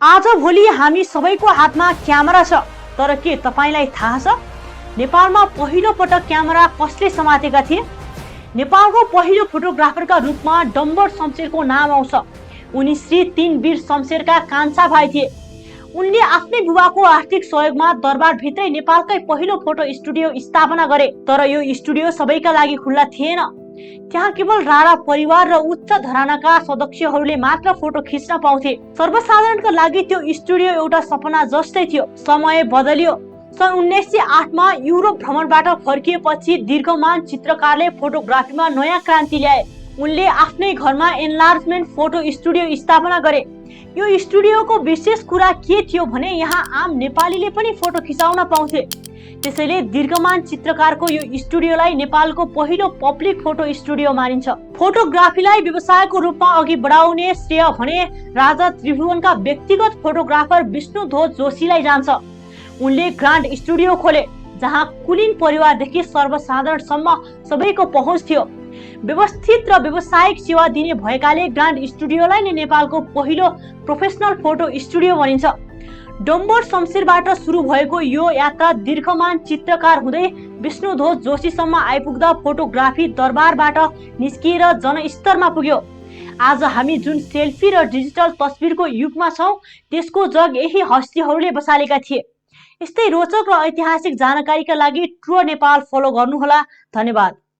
आज भोलि हामी सबैको हातमा क्यामेरा छ, तर के तपाईलाई थाहा छ नेपालमा पहिलो पटक क्यामेरा कसले समातेका थिए? नेपालको पहिलो फोटोग्राफरका रूपमा डम्बर शमशेरको नाम आउँछ। उनी श्री 3 वीर शमशेरका कान्छा भाइ थिए। उनले आफ्नै बुबाको आर्थिक सहयोगमा दरबारभित्रै नेपालकै पहिलो फोटो स्टुडियो स्थापना गरे। तर यो स्टुडियो सबैका लागि खुल्ला थिएन। त्यहाँ केवल राणा परिवार र उच्च घरानाका सदस्यहरूले मात्र फोटो खिच्न पाउँथे। सर्वसाधारणका लागि त्यो स्टुडियो एउटा सपना जस्तै थियो। समय बदलियो। सन् 1908 मा युरोप भ्रमणबाट फर्किएपछि दीर्घमान चित्रकारले फोटोग्राफीमा नयाँ क्रान्ति ल्याए। उनले आफ्नै घरमा एनलार्जमेन्ट फोटो स्टुडियो स्थापना गरे। यो स्टुडियोको विशेष कुरा के थियो भने यहाँ आम नेपालीले पनि फोटो खिचाउन पाउँथे। त्यसैले दीर्घमान चित्रकारको यो स्टुडियोलाई नेपालको पहिलो पब्लिक फोटो स्टुडियो मानिन्छ। फोटोग्राफीलाई व्यवसायको रूपमा अघि बढाउने श्रेय भने राजा त्रिभुवनका व्यक्तिगत फोटोग्राफर विष्णुध्वज जोशीलाई जान्छ। उनले ग्रान्ड स्टुडियो खोले, जहाँ कुलीन परिवारदेखि सर्वसाधारणसम्म सबैको पहुँच थियो। व्यवस्थित र व्यावसायिक सेवा दिने भएकाले ग्रान्ड स्टुडियोलाई नै नेपालको पहिलो प्रोफेसनल फोटो स्टुडियो भनिन्छ। डम्बर शमशेरबाट सुरु भएको यो यात्रा दीर्घमान चित्रकार हुँदै विष्णुध्वज जोशीसम्म आइपुग्दा फोटोग्राफी दरबारबाट निस्किएर जनस्तरमा पुग्यो। आज हामी जुन सेल्फी र डिजिटल तस्बिरको युगमा छौं, त्यसको जग यही हस्तीहरूले बसालेका थिए। यस्तै रोचक र ऐतिहासिक जानकारीका लागि ट्रुअर नेपाल फलो गर्नुहोला। धन्यवाद।